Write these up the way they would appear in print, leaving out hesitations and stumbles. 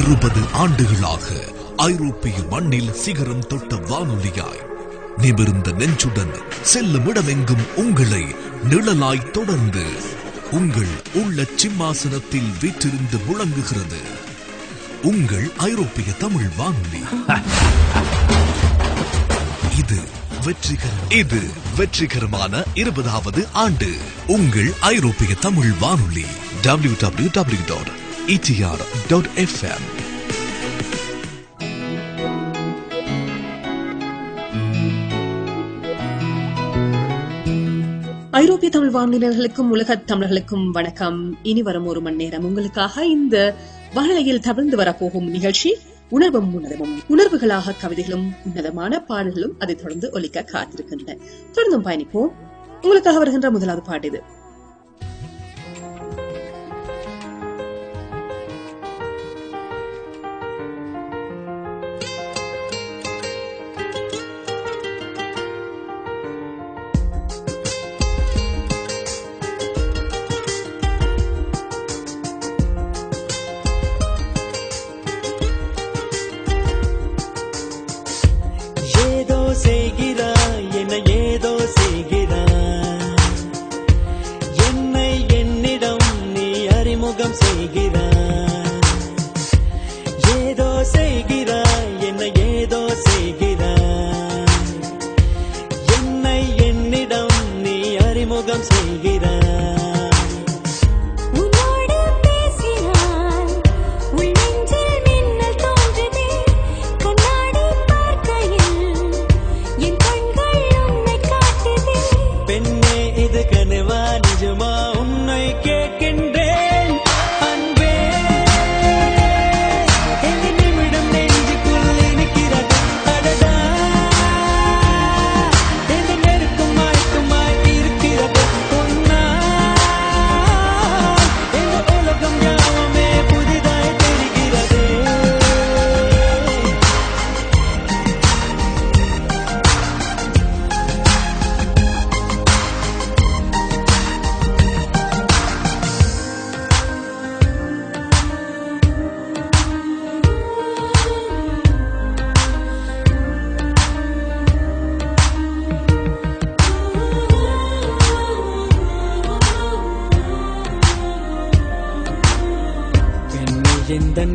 20 ஆண்டுகளாக ஐரோப்பிய மண்ணில் சிகரம் தொட்ட வானொலியாய் நிமிர்ந்த நெஞ்சுடன் செல்லும் இடமெங்கும் உங்களை நிழலாய் தொடர்ந்து உங்கள் உள்ள சிம்மாசனத்தில் வீற்றிருந்து முழங்குகிறது உங்கள் ஐரோப்பிய தமிழ் வானொலி. இது வெற்றிகரமான 20வது ஆண்டு உங்கள் ஐரோப்பிய தமிழ் வானொலி. www.etr.fm. ஐரோப்பிய தமிழ் வானொலியினர்களுக்கும் உலக தமிழர்களுக்கும் வணக்கம். இனி வரும் ஒரு மணி நேரம் உங்களுக்காக இந்த வானிலையில் தவிர்ந்து வரப்போகும் நிகழ்ச்சி உணர்வும் உணர்வும். உணர்வுகளாக கவிதைகளும் உன்னதமான பாடல்களும் அதை தொடர்ந்து ஒலிக்க காத்திருக்கின்றன. தொடர்ந்தும் பயணிப்போம். உங்களுக்காக வருகின்ற முதலாவது பாட்டு இது.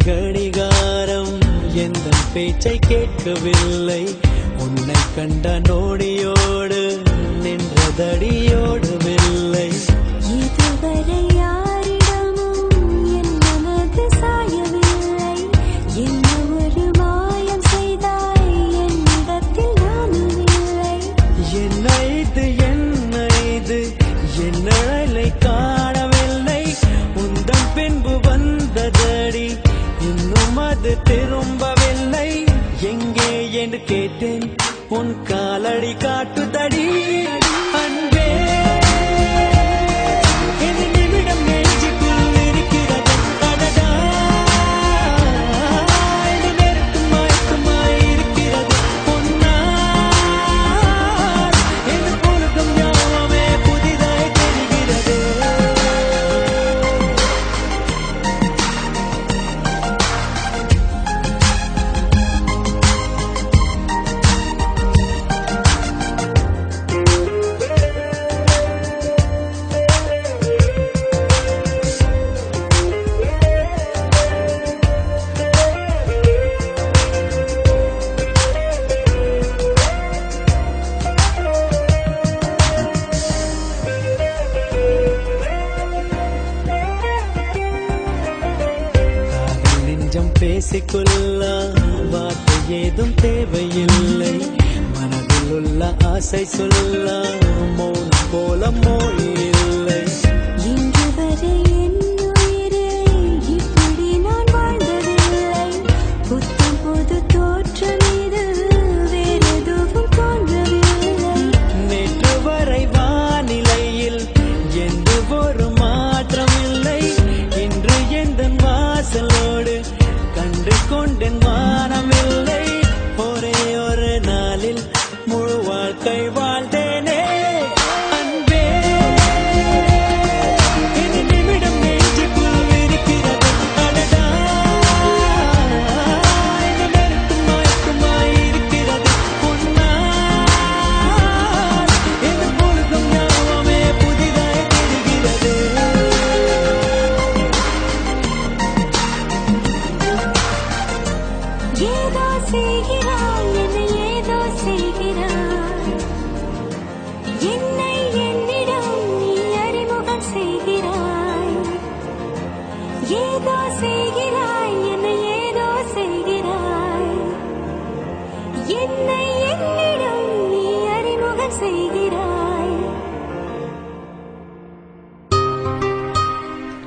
கடிகாரம் எந்த பேச்சை கேட்கவில்லை. உன்னை கண்ட நோடியோடு நின்றதடியோடவில்லை. இதுவரை யாரிடமும் என் மனது சாயவில்லை. என்ன ஒரு மாயம் செய்தாய் என்னிடத்தில் நானும் இல்லை. என்ன இது என் நிழலை காணவில்லை. உந்தன் பின்பு வந்ததடி இன்னும் அது திரும்பவில்லை. எங்கே என்று கேட்டேன் உன் காலடி காட்டுதடி அன்பே. எது நிமிடம் நெஞ்சுக்குள் இருக்கிறது அடடா. இது நெருக்கும் மயக்கமாய் இருக்கிறது பொன்னால். இது பொழுதும் ஞாபகமே புதிதாய் தெரிகிறது. பேசிக்கொள்ள வார்த்தை ஏதும் தேவையில்லை. மனதில் உள்ள ஆசை சொல்ல மௌனம் போல மொழி இல்லை. இன்று வரை என் உயிரில் இப்படி நான் வாழ்ந்ததில்லை. புத்தம் புது தோற்றம் இது வேறெதுவும் தோன்றவில்லை. நேற்று வரை வானிலையில் எந்த ஒரு மாற்றம் இல்லை. இன்று எந்த வாசலோடு கண்டு கொண்டேன் வானமில்லை. ஒரே ஒரு நாளில் முழு வாழ்க்கை வாழ்ந்தேனே அன்பே. இது நிமிடம் நெஞ்சுக்குள் இருக்கிறது அடடா.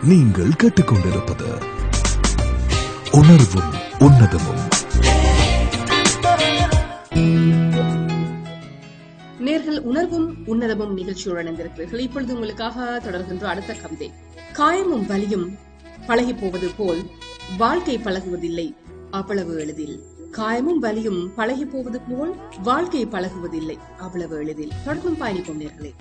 நீங்கள் கேட்டுக்கொண்டிருப்பது உணர்வும் உன்னதமும். நேர்கள் உணர்வும் உன்னதமும் நிகழ்ச்சியுடன் இணைந்திருக்கிறீர்கள். இப்பொழுது உங்களுக்காக தொடர்கின்ற அடுத்த கவிதை. காயமும் வலியும் பழகி போவது போல் வாழ்க்கை பழகுவதில்லை அவ்வளவு எளிதில். காயமும் வலியும் பழகி போவது போல் வாழ்க்கை பழகுவதில்லை அவ்வளவு எளிதில். தொடர்ந்தும் பயணிப்போம் நேர்களே.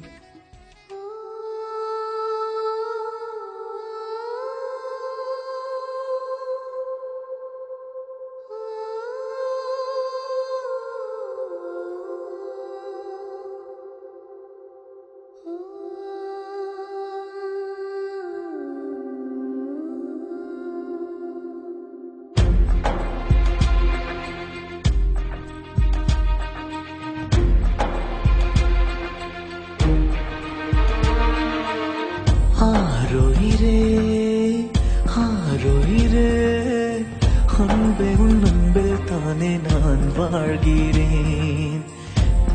அன்பே உன் அன்பில் தானே நான் வாழ்கிறேன்.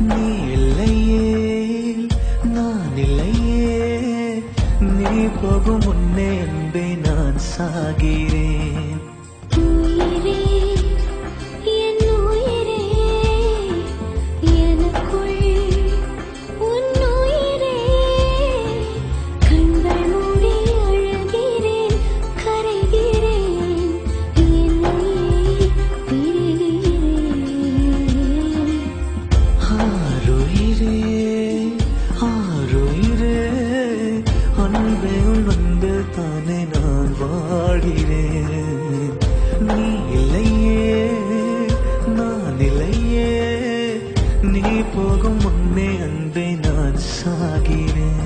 நீ இல்லையே நான் இல்லையே, நீ போகும் முன்னே அன்பே நான் சாகிறேன்.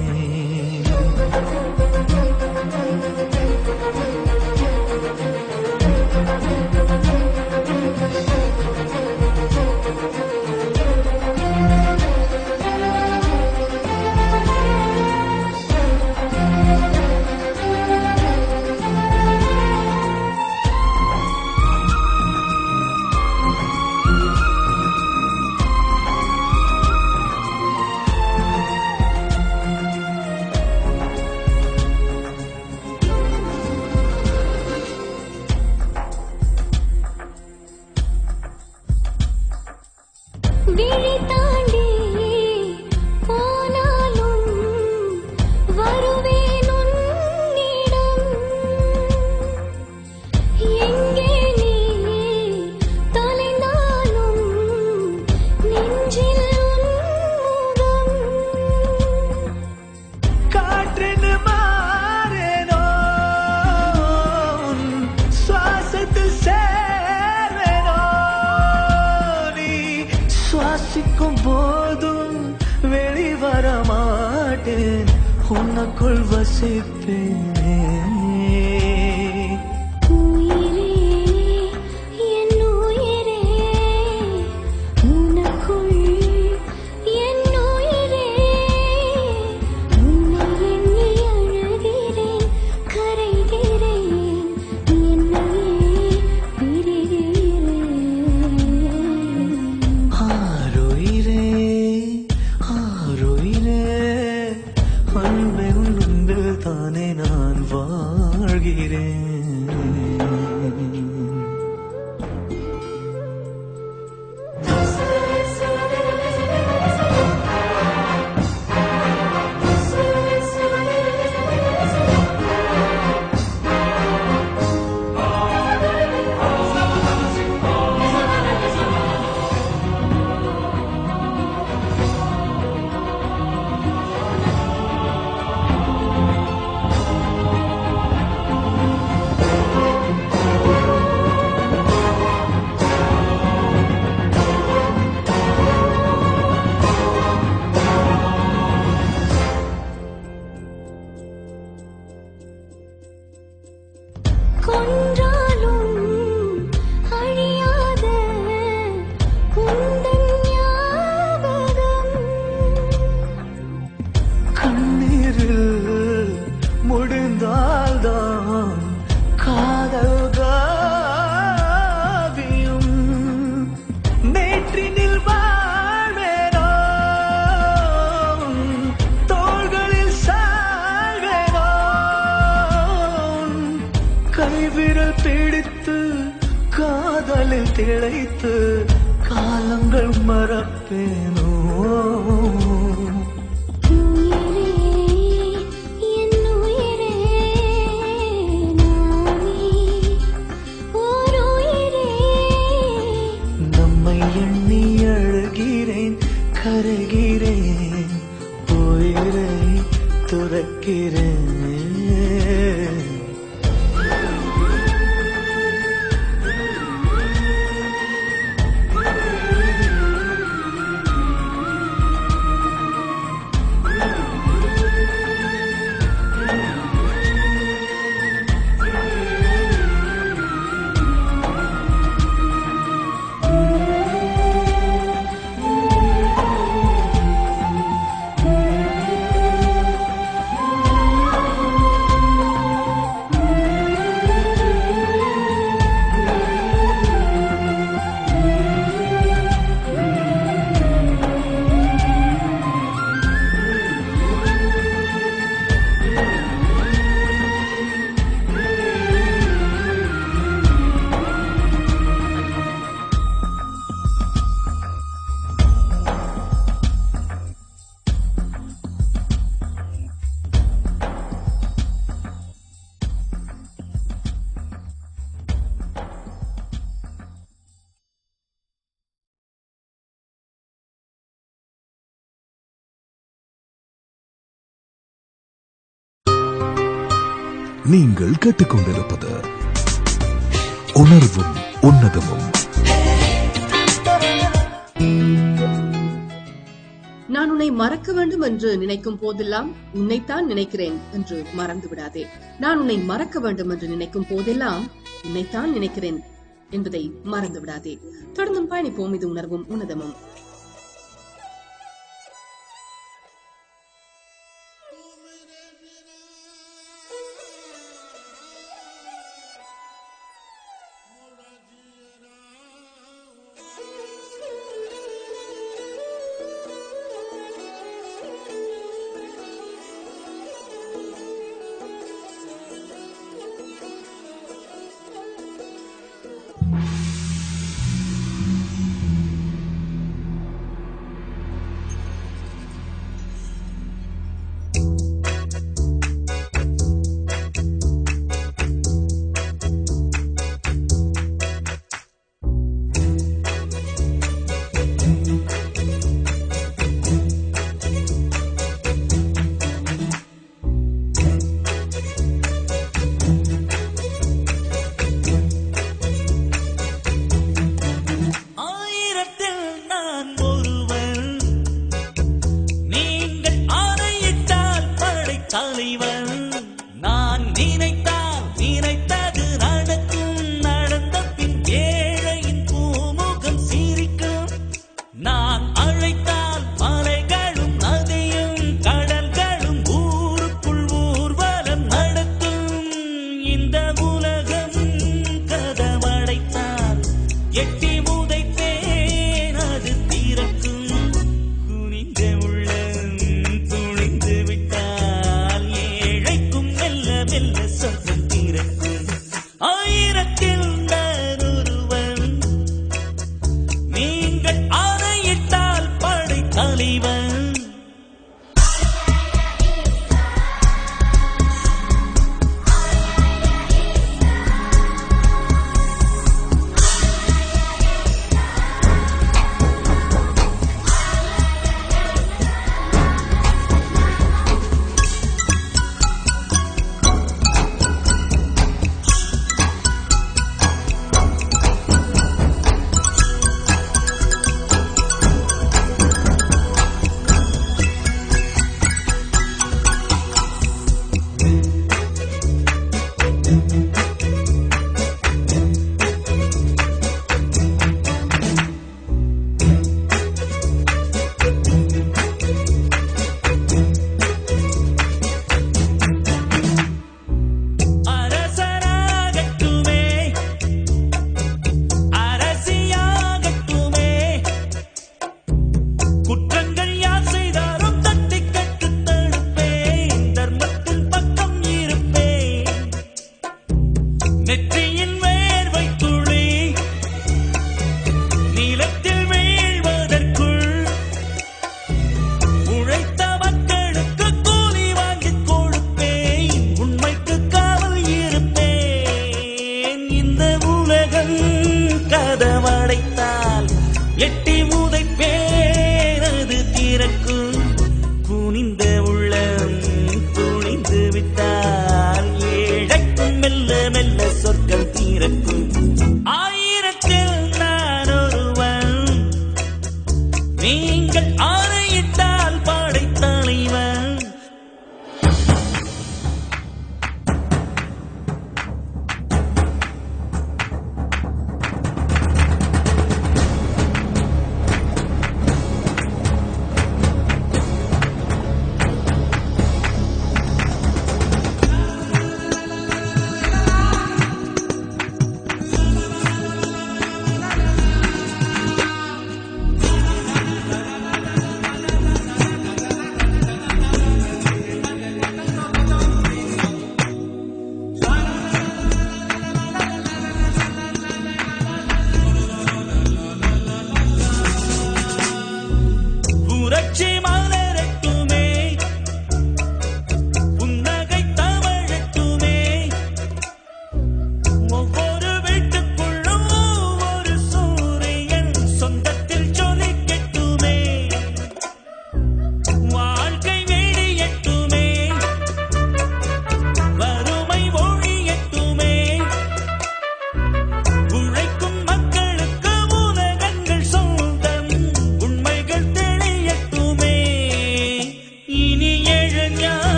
உனக்குள் வசிப்பேனே. அன்பே உன் அன்பில் தானே நான் திளைத்து காலங்கள் மறப்பேனோ நம்மை எண்ணி அழுகிறேன் கரைகிறேன் உயிரை துறக்கிறேன் நீங்கள் கேட்டுக்கொண்டிருப்பது உணர்வும் உன்னதமும். நான் உன்னை மறக்க வேண்டும் என்று நினைக்கும் போதெல்லாம் உன்னைத்தான் நினைக்கிறேன் என்று மறந்து விடாதே. நான் உன்னை மறக்க வேண்டும் என்று நினைக்கும் போதெல்லாம் உன்னைத்தான் நினைக்கிறேன் என்பதை மறந்து விடாதே. தொடர்ந்தும் பயணிப்போம். இது உணர்வும் உன்னதமும்.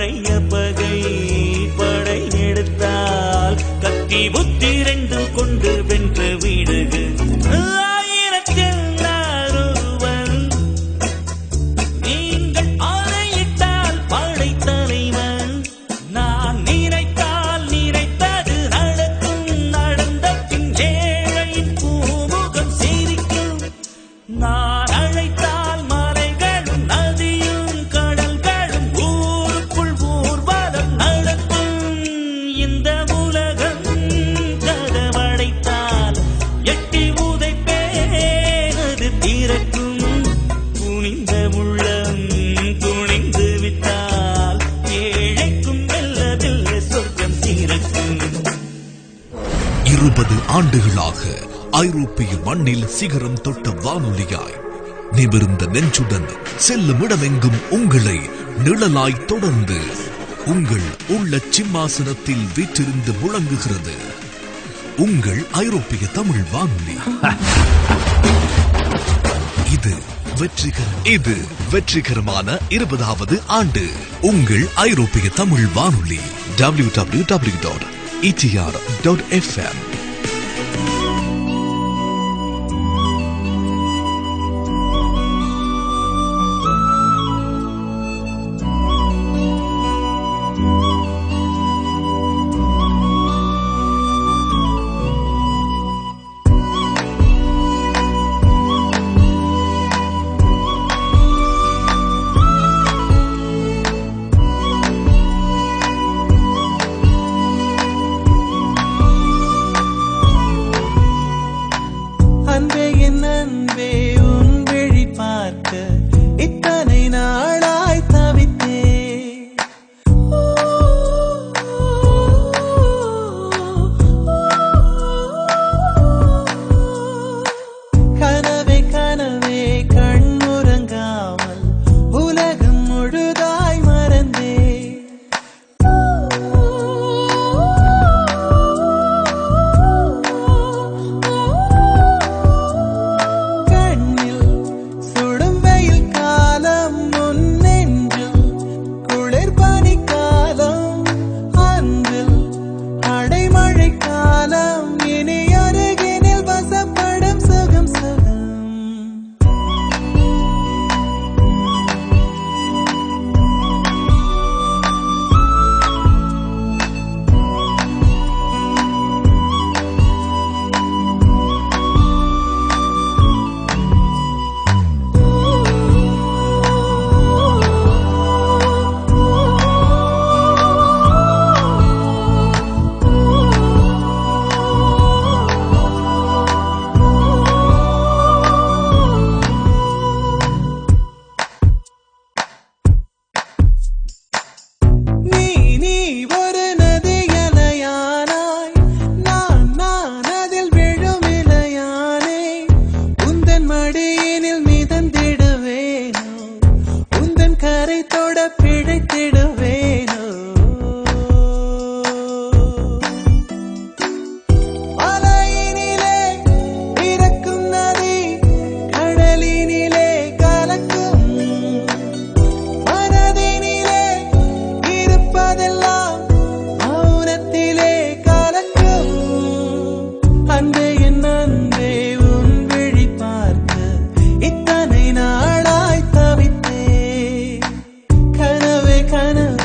பழைய பகை படை எடுத்தால் கத்தி புத்தி ரெண்டும் கொண்டு வென்று வீடுக ஆயிரத்தில் ஒருவன் நீங்கள் ஆணையிட்டால் படை தலைவன் நான் நினைத்தால் நினைத்தது நடக்கும் நடந்த பின் ஏழையின் பூமுகம் சிரிக்கும் நான் அழைத்தால் மலைகளும் நதியும் கடல்களும் ஊருக்குள் ஊர்வலம் நடக்கும் இந்த உலகம் கதவடைத்தால் எட்டி உதைப்பேன் அது திறக்கும் குனிந்த உள்ளம் துணிந்து விட்டால் ஏழைக்கும் மெல்ல மெல்ல சொர்க்கம் திறக்கும் 20 ஆண்டுகளாக ஐரோப்பிய மண்ணில் சிகரம் தொட்ட வானொலியாய் நிமிர்ந்த நெஞ்சுடன் செல்லும் இடமெங்கும் உங்களை நிழலாய் தொடர்ந்து உங்கள் உள்ள சிம்மாசனத்தில் வீற்றிருந்து முழங்குகிறது உங்கள் ஐரோப்பிய தமிழ் வானொலி. இது வெற்றிகரமான 20வது ஆண்டு உங்கள் ஐரோப்பிய தமிழ் வானொலி. www.etr.fm. அன்பே என் அன்பே உன் விழி பார்க்க இத்தனை நாளாய் தவித்தேன். கனவே கனவே கண்ணுறங்காமல் உலகம் முழுதாய் மறந்தேன். கண்ணில் சுடும் வெயில் காலம் உன் நெஞ்சில் குளிர் பனி காலம் அன்பில் அடைமழை காலம் இனி அருகினில் வசப்படும் சுகம் சுகம். நீ ஒரு நதியலையானாய் நான் அதில் விழும் இலையானே உந்தன் மடியினில் மிதந்திடுவேனோ உந்தன் கரை தொட பிழைத்திடுவேனோ. மலையினிலே பிறக்கும் நதி கடலினிலே கலக்கும் மனதினிலே இருப்பதெல்லாம் மௌனத்திலே கலக்கும். அன்பே என் அன்பே உன் விழி பார்க்க இத்தனை நாளாய் தவித்தேன். கனவே கனவே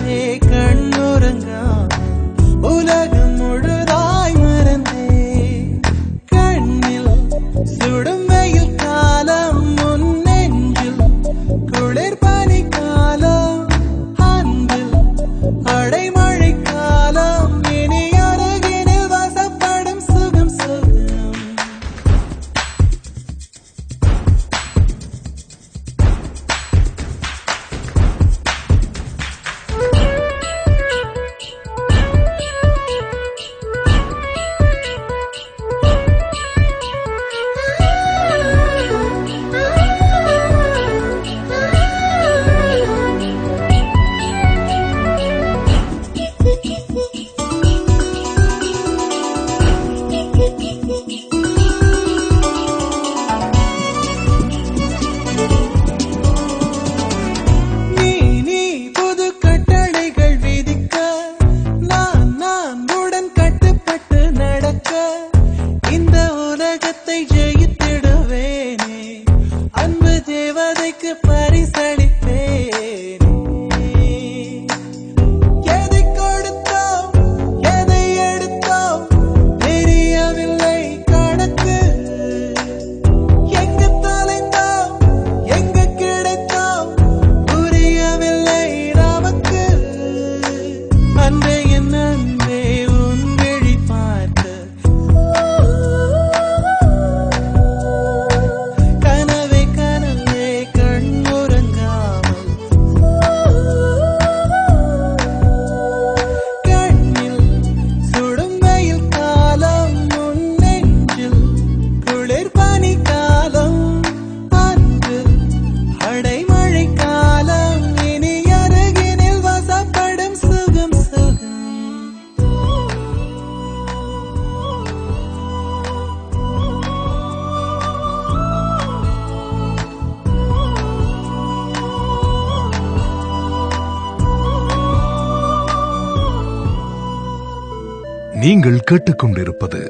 நீங்கள் கேட்டுக்கொண்டிருப்பது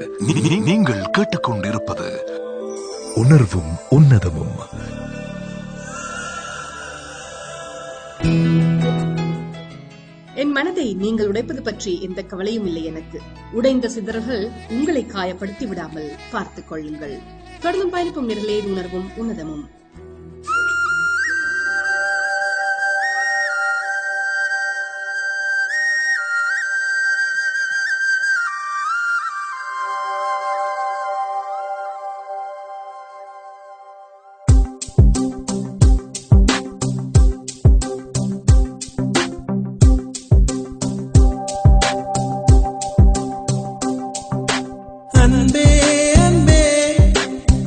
நீங்கள் கேட்டுக்கொண்டிருப்பது உணர்வும் உன்னதமும். என் மனதை நீங்கள் உடைப்பது பற்றி எந்த கவலையும் இல்லை எனக்கு. உடைந்த சிதறல்கள் உங்களை காயப்படுத்தி விடாமல் பார்த்துக் கொள்ளுங்கள். தொடர்ந்தும் பயணிப்பும் நிரலே உணர்வும் உன்னதமும். அன்பே அன்பே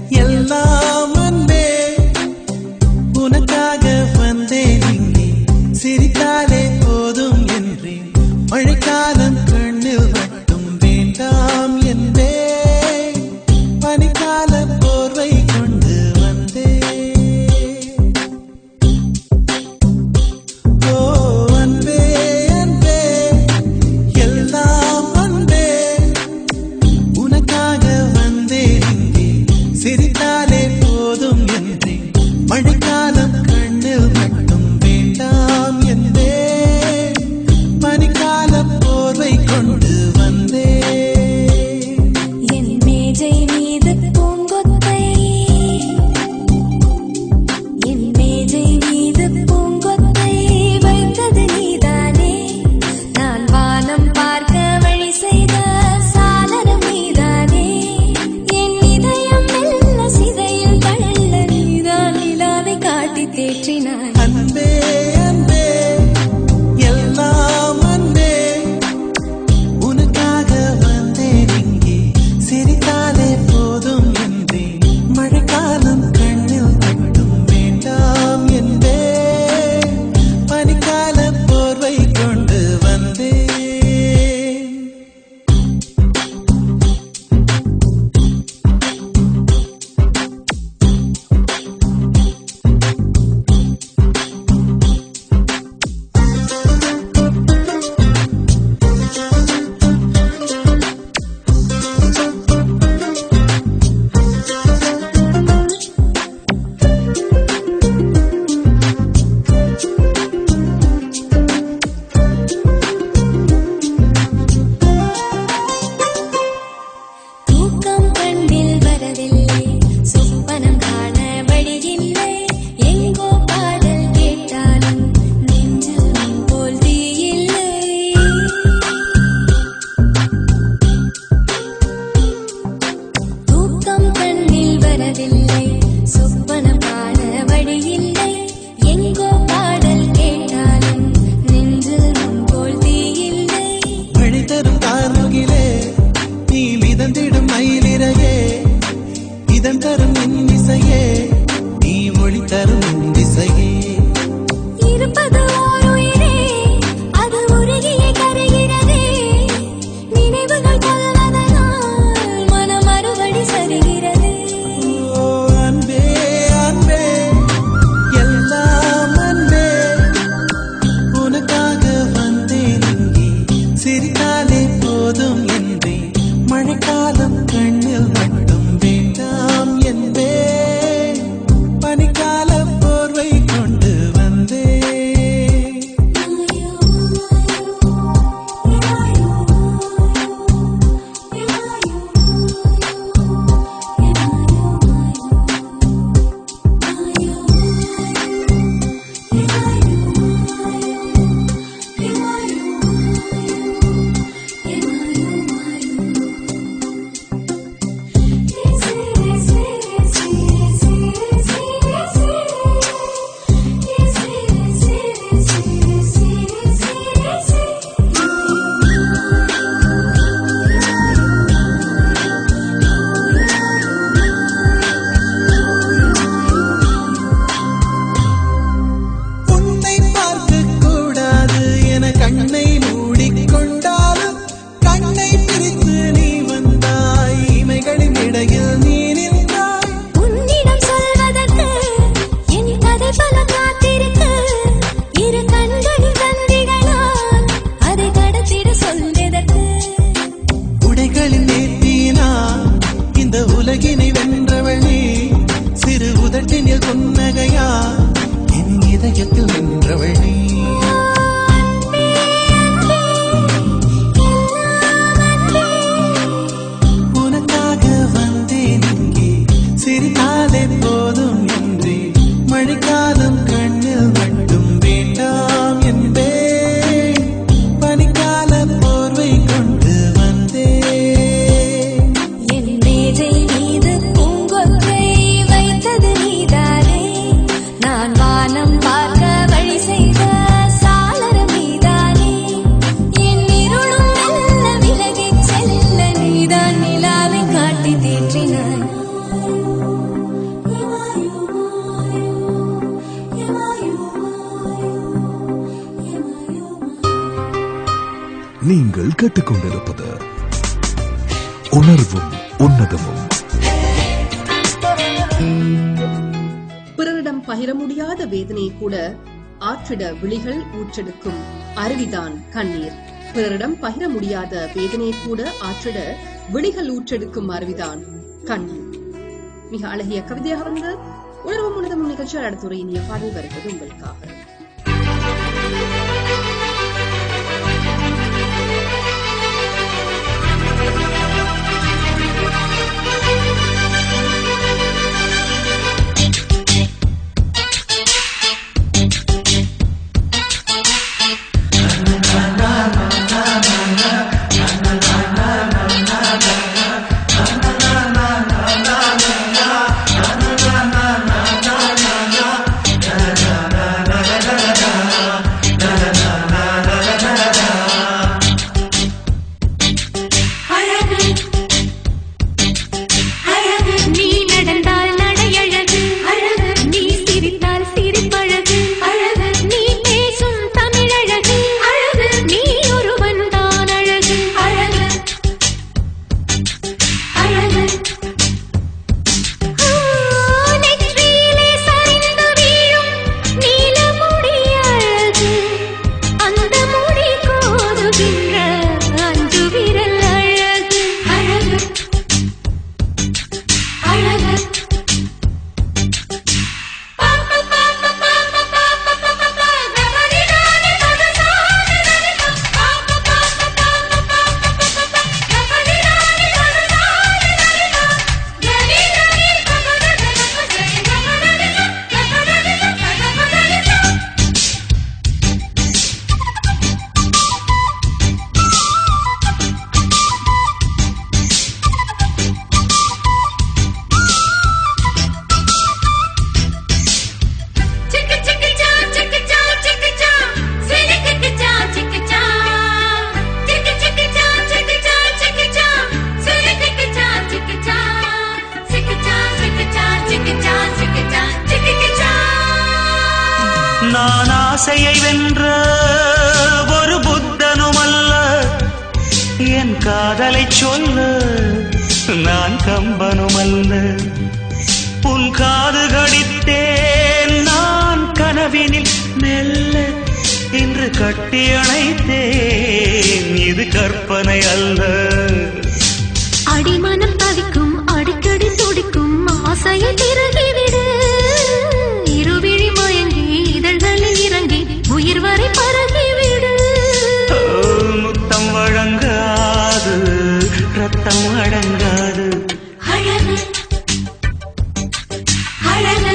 எல்லாம் அன்பே நீங்கள் கேட்டுக்கொண்டிருப்பது உணர்வும் உன்னதமும். பிறரிடம் பகிர முடியாத வேதனையை கூட ஆற்றிட விழிகள் ஊற்றெடுக்கும் அருவிதான் கண்ணீர். பிறரிடம் பகிர முடியாத வேதனையை கூட ஆற்றிட விழிகள் ஊற்றெடுக்கும் அருவிதான் கண்ணீர். மிக அழகிய கவிதையாக வந்த உணர்வும் உன்னதமும் நிகழ்ச்சியால் அடுத்த ஒரு இனிய பாடல் வருகிறது உங்களுக்காக. நான் ஆசையை வென்ற ஒரு புத்தனுமல்ல, என் காதலை சொல்ல நான் கம்பனுமல்ல. உன் காது கடித்தேன் நான் கனவினில் மெல்ல, இன்று கட்டி அணைத்தேன் இது கற்பனை அல்ல. அடிமனம் தவிக்கும் அடிக்கடி துடிக்கும் ஆசையை திறகிவிடு, இருவிழி மயங்கி இதழ்களில் இறங்கி உயிர் வரை பரகிவிடு. முத்தம் வழங்காது ரத்தம் அடங்காது. அழகு அழகு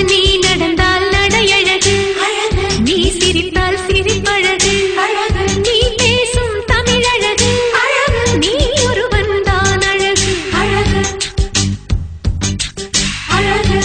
நீ நடந்தால் நடையழகு அழகு, நீ சிரித்தால் சிரிப்பழகு அழகு, நீ பேசும் தமிழழகு அழகு, நீ ஒருவன் தான் அழகு அழகு அழகு.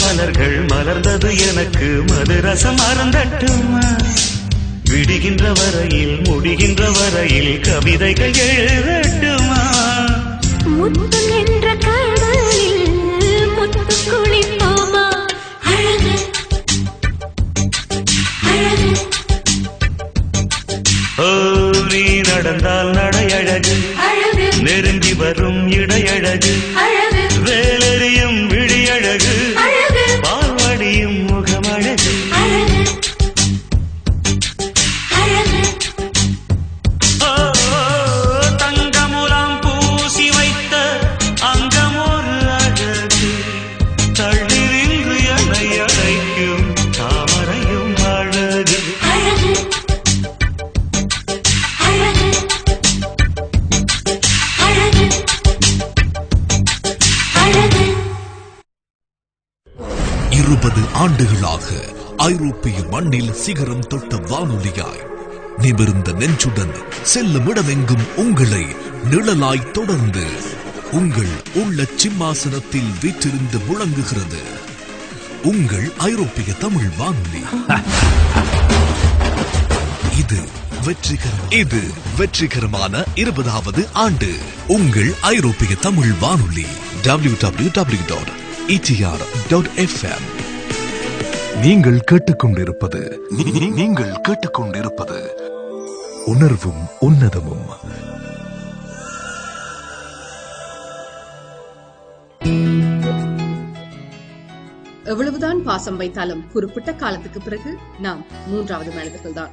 மலர்கள் மலர்ந்தது எனக்கு மதுரசம் அருந்தட்டுமா, விடுகின்ற வரையில் முடிகின்ற வரையில் கவிதைகள் எழுதட்டுமா. முத்தம் என்ற கடலில் முத்து குளிப்போமா, அழகு அழகு. ஓ நீ நடந்தால் நடையழகு, அழகு நெருங்கி வரும் ஆண்டுகளாக ஐரோப்பிய மண்ணில் சிகரம் தொட்ட வானொலியாய் நிமிர்ந்த நெஞ்சுடன் செல்லும் இடமெங்கும் உங்களை நிழலாய் தொடர்ந்து உங்கள் உள்ள சிம்மாசனத்தில் வீற்றிருந்து முழங்குகிறது உங்கள் ஐரோப்பிய தமிழ் வானொலி. இது வெற்றிகரமான 20வது ஆண்டு உங்கள் ஐரோப்பிய தமிழ் வானொலி. www.etr.fm. நீங்கள் கேட்டுக்கொண்டிருப்பது உணர்வும் உன்னதமும். எவ்வளவுதான் பாசம் வைத்தாலும் குறிப்பிட்ட காலத்துக்கு பிறகு நாம் மூன்றாவது மனிதர்கள் தான்.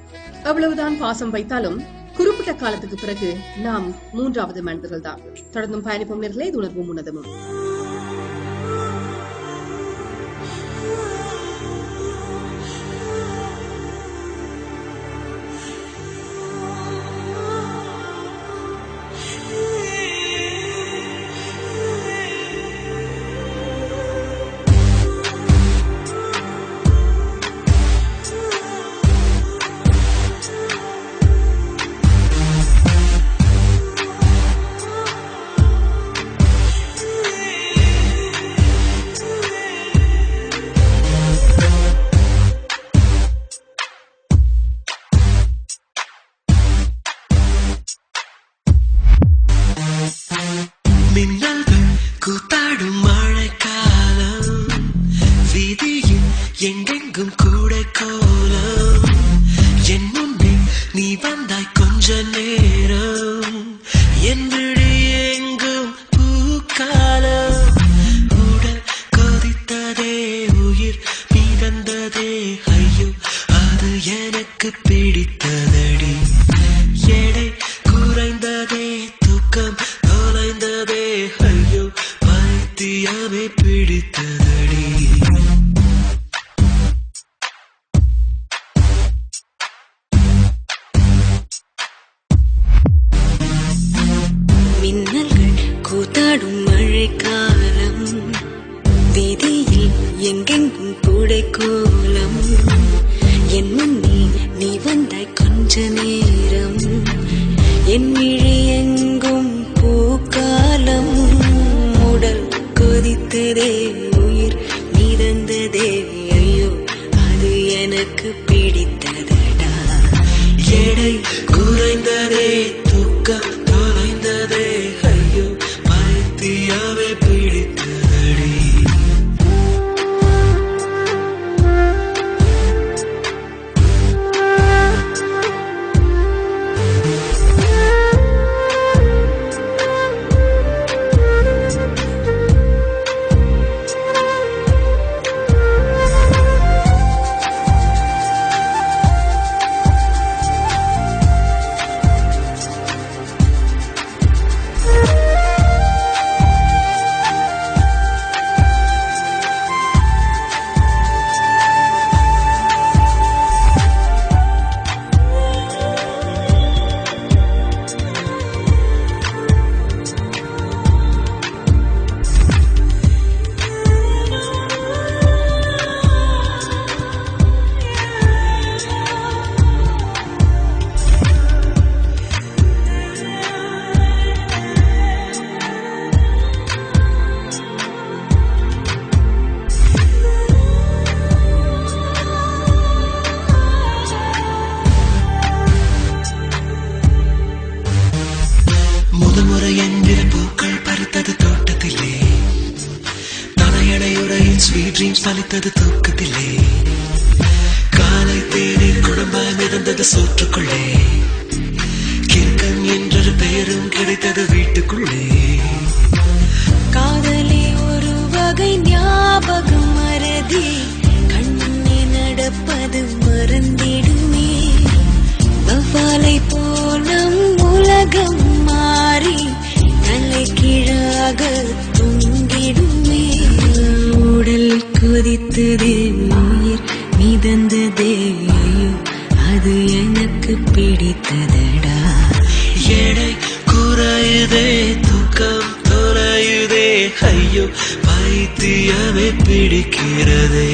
எவ்வளவுதான் பாசம் வைத்தாலும் குறிப்பிட்ட காலத்துக்கு பிறகு நாம் மூன்றாவது மனிதர்கள் தான். தொடர்ந்தும் பயணிப்போம் நேர்களே, இது உணர்வும் உன்னதமும். எங்கெங்கும் கூட கோலம் என் முன்னே நீ வந்தாய் கொஞ்ச நேரம் என் விழி எங்கும் பூக்காலம் உடல் கொதித்ததே உயிர் மிதந்ததே ஐயோ அது எனக்கு பிடித்ததடி எடை குறைந்ததே தூக்கம் தொலைந்ததே ஐயோ பைத்தியமே பிடித்ததடி கூத்தாடும் மழைக்காலம் வீதியில் எங்கெங்கும் கூடை கோலம் என் முன்னே நீ வந்தாய் கொஞ்ச நேரம் என் விழி எங்கும் பூக்காலம் உடல் கொதித்ததே உயிர் மிதந்ததே ஐயோ அது எனக்கு பிடித்ததடா எடை குறைந்ததே தூக்கம் தொலைந்ததே ஐயோ பைத்தியமே பிடித்ததடி பலித்தது தூக்கத்திலே காலை தேநீர் குடும்பம் மிதந்தது சோற்றுக்குள்ளே கிறுக்கன் என்றொரு பெயரும் கிடைத்தது வீட்டுக்குள்ளே காதலே ஒரு வகை ஞாபகம் மறதி கண்ணே நடப்பது மறந்திடுமே வவ்வாலை போலம் உலகம் மாறி தலை கீழாக தொங்கிடுமே உடல் கொதித்ததே உயிர் மிதந்ததே ஐயோ அது எனக்கு பிடித்ததடா எடை குறையுதே தூக்கம் தொலையுதே ஐயோ பைத்தியமே பிடிக்கிறதே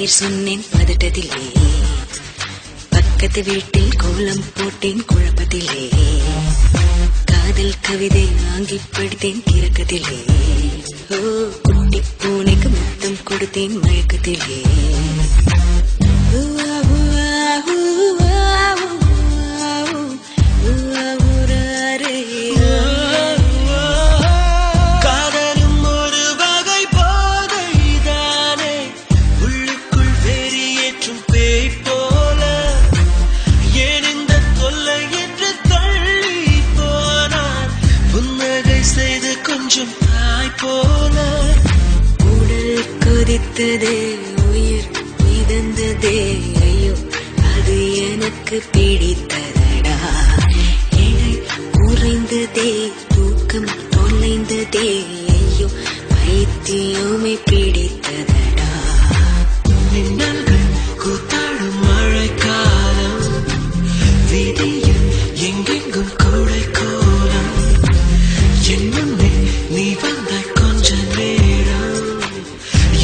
பேர் சொன்னேன் பதட்டத்திலே, பக்கத்து வீட்டில் கோலம் போட்டேன் குழப்பத்திலே, காதல் கவிதை வாங்கி படித்தேன் கிறக்கத்திலே, ஓ குட்டி பூனைக்கு முத்தம் கொடுத்தேன் மயக்கத்திலே. காதலும் ஒரு வகை போதைதானே, உள்ளுக்குள் வெறியேற்றும் பேய் போல, ஏன் இந்த தொல்லை என்று தள்ளி போனார், புன்னகை செய்து கொஞ்சம் தாய் போல. உடல் கொதித்ததே, உயிர் மிதந்ததே, ஐயோ அது எனக்கு பிடித்ததடா. எடை குறைந்ததே, தூக்கம் தொலைந்ததே, ஐயோ பைத்தியமே பிடித்ததடா. மின்னல்கள் கூத்தாடும் மழைக்காலம், வீதியில் எங்கெங்கும் கோடை கோலம், என் முன்னே நீ வந்த கொஞ்ச நேரம்,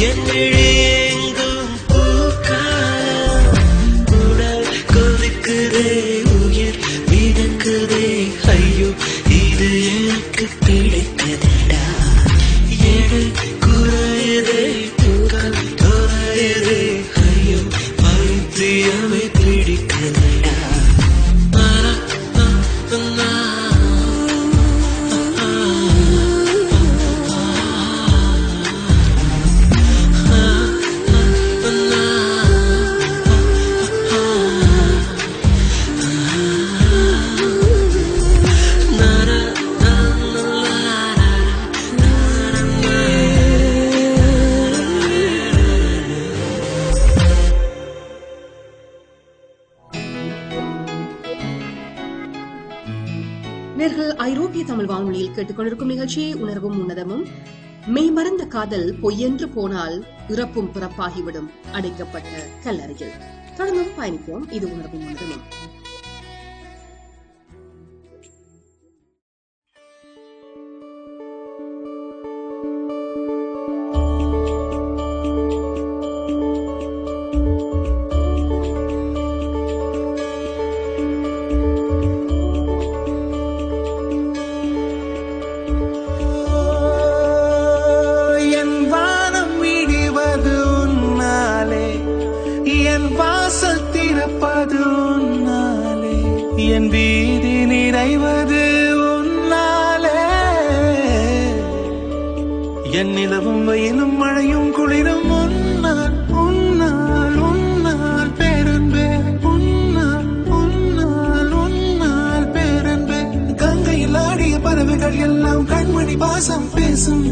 என் விழி எங்கும் பூக்காலம். உடல் கொதிக்குதே, உயிர் மிதக்குதே, ஐயோ இது எனக்கு பிடித்ததடா. எடை குறையுதே, தூக்கம் தொலையுதே, ஐயோ பைத்தியமே பிடிக்குதடா. நேர்கள் ஐரோப்பிய தமிழ் வானொலியில் கேட்டுக்கொண்டிருக்கும் நிகழ்ச்சி உணர்வும் உன்னதமும். மெய்மறந்த காதல் பொய்யென்று போனால் இறப்பும் பிறப்பாகிவிடும் அடைக்கப்பட்ட கல்லறையில். தொடர்ந்தும் பயணிப்போம். இது உணர்வும் உன்னதமும். என் வீதி நிறைவது உன்னாலே, என் நிலவும் வெயிலும் மழையும் குளிரும் உன்னால் உன்னால் உன்னால் பேரன்பே, உன்னால் உன்னால் உன்னால் பேரன்பே. கங்கையில் ஆடிய பறவைகள் எல்லாம் கண்மணி பாசம் பேசும்,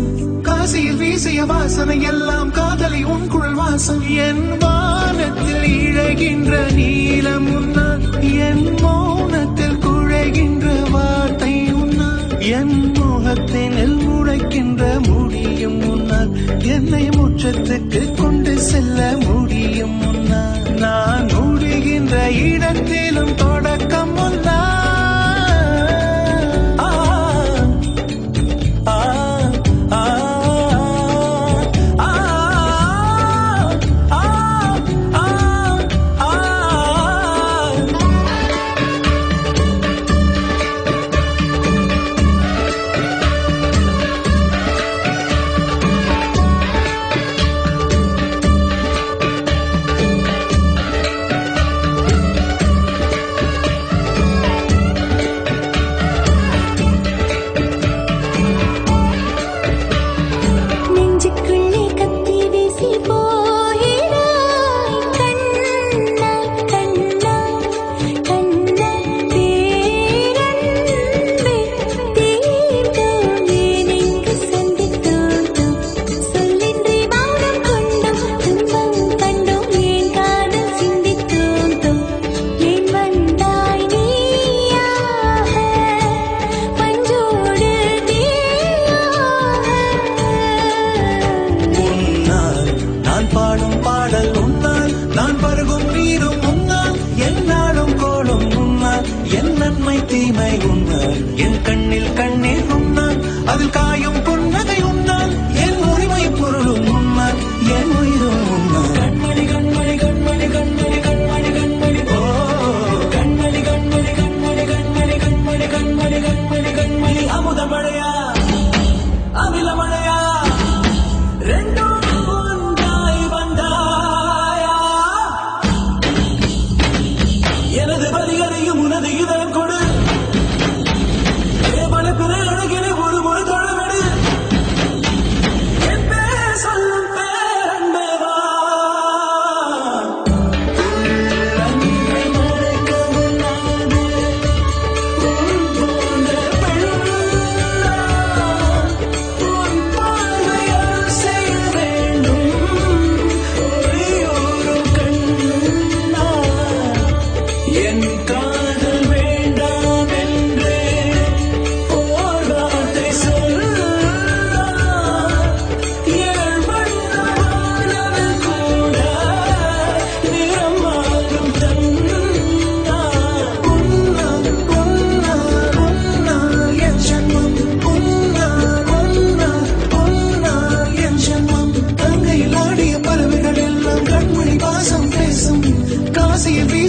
காசியில் வீசிய வாசனை எல்லாம் காதலி உன் குழல் வாசம். என் வானத்தில் இழகின்ற நீலம் உன்னால், என் மௌனத்தில் குழைகின்ற வார்த்தை உன்னால், என் முகத்தினில் முளைக்கின்ற முடியும் உன்னால், என்னை முற்றத்துக்கு கொண்டு செல்ல முடியும் உன்னால். நான் முடிகின்ற இடத்திலும் தொடக்கம் உன்னால்.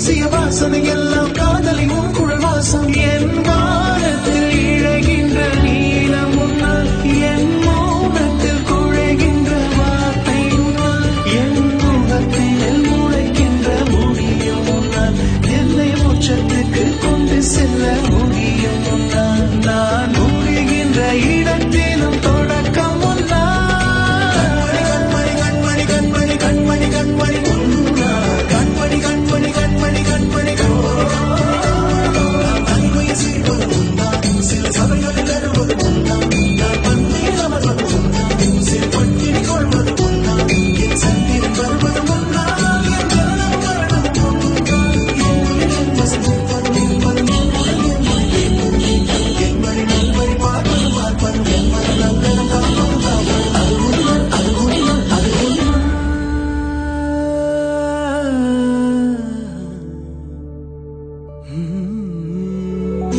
வீசிய வாசனை எல்லாம் காதலி உன் குழல் வாசம் என் வானத்தில் இழகின்ற நீலம் முன்னால் என் மௌனத்தில் குழைகின்ற வார்த்தை முன்னால் என் முகத்தில் முளைக்கின்ற முடியும் முன்னால் என்னை மோட்சத்துக்கு கொண்டு செல்ல முடியும் முன்னால் நான் முடிகின்ற இடத்திலும் தொடக்கம் முன்னால் கண்மணி கண்மணி கண்மணி கண்மணி கண்மணி முன்னால் கண்மணி கண்மணி கண்மணி கண்மணி தனிமையை செய்வது முன்னால் சில சபைகளில் வருவது முன்னால் நான் பன்னியில் அமர்வது முன்னால் சில பட்டினி கொள்வது முன்னால் என் சந்திரன் வருவது முன்னால் என் ஜனனம் வருவது முன்னால் என் வசதிப்பது நிற்பது என் மணி நல்வழி பார்ப்பது பார்ப்பது என் மன நல்லது காப்பது காப்பது அது உண்மை அது உண்மை அது உண்மை.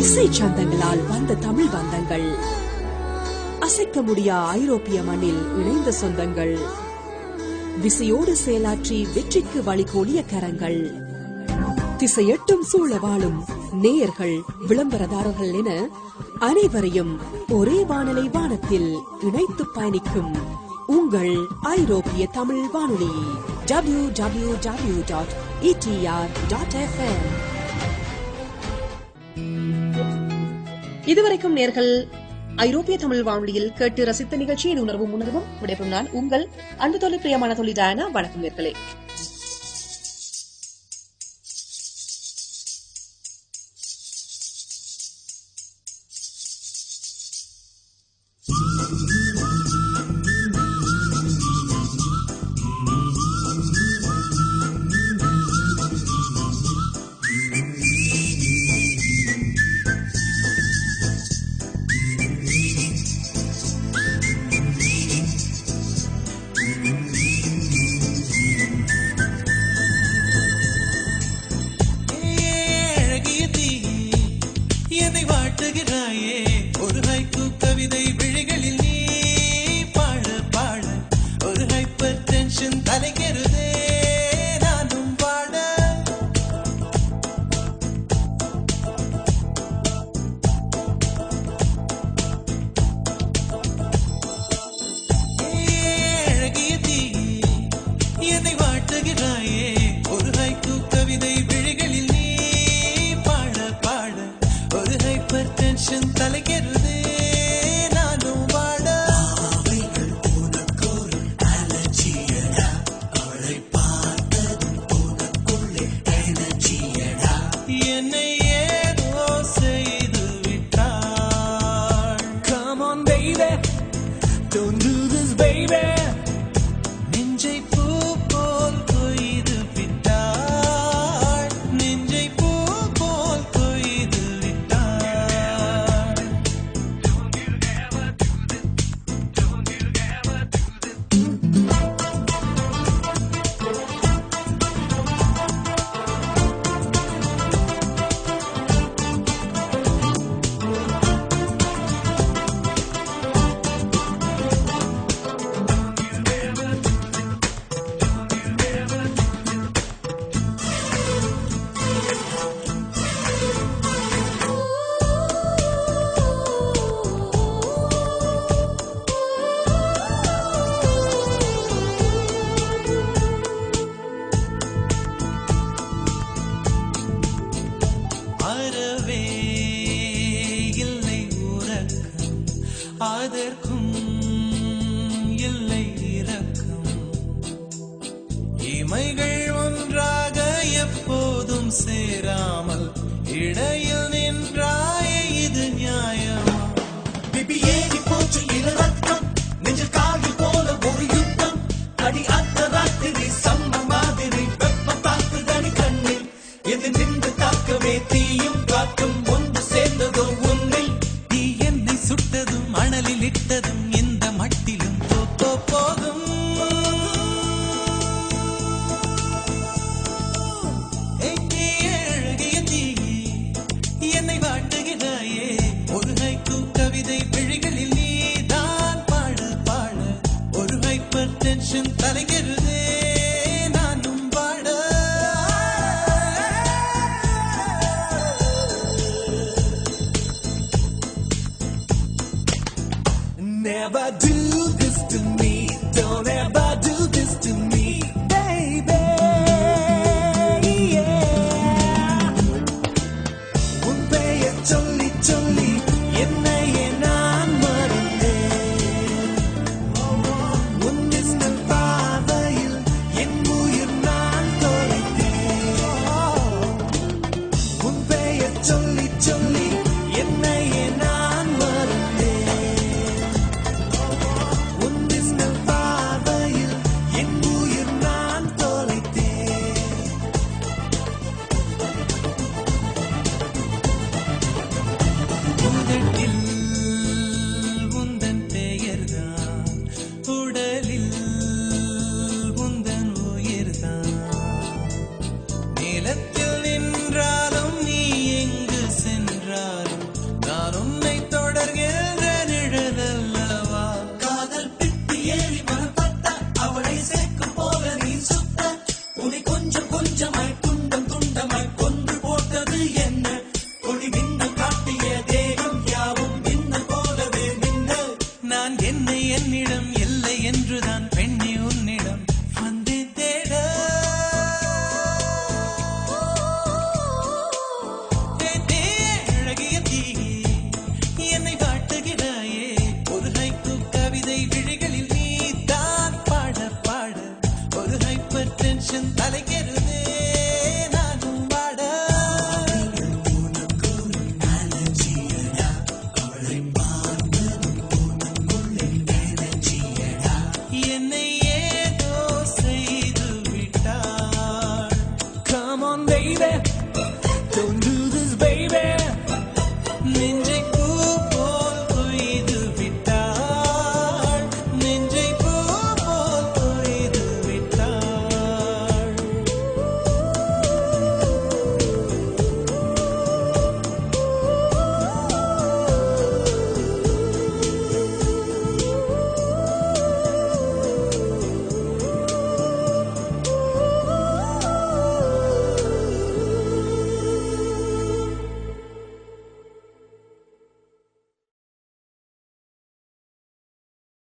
இசை சந்தங்களால் வந்த தமிழ் பந்தங்கள், அசைக்க முடியா ஐரோப்பிய மண்ணில் இணைந்த சொந்தங்கள், விசையோடு செயலாற்றி வெற்றிக்கு வழிகோலிய கரங்கள், திசையெட்டும் சூழ வாழும் நேயர்கள், விளம்பரதாரர்கள் என அனைவரையும் ஒரே வானலை வானத்தில் இணைத்து பயணிக்கும் உங்கள் ஐரோப்பிய தமிழ் வானொலி www.etr.fm. இதுவரைக்கும் நேர்கள் ஐரோப்பிய தமிழ் வானொலியில் கேட்டு ரசித்த நிகழ்ச்சியின் உணர்வும் உணர்வும் விடைபெறும் நான் உங்கள் அன்பு தொழில் பிரியமான தொழில் டயானா. வணக்கம் நேர்களே. என்னை வாட்டுகிறாயே ஒரு ஹைக்கூ கவிதை விழிகளில் நீ பாட பாட ஒரு ஹைப்பர் டென்ஷன் தலைகிறதே நானும் பாட அழகிய தீ என்னை வாட்டுகிறாயே ஒரு ஹைக்கூ கவிதை விழிகளில் நீ பாட பாட ஒரு ஹைப்பர் டென்ஷன் தலைகிறதே நானும் பாட உனக்கொரு அலர்ஜியடா அவளை பார்த்ததும் உனக்குள்ளே எனர்ஜியடா என்னை ஏதோ செய்து விட்டாள். Come on baby, don't do this baby. நெஞ்சை பூ போல் கொய்து விட்டாள், நெஞ்சை பூ போல் கொய்து விட்டாள். அறவே இல்லை உறக்கம் அதற்கு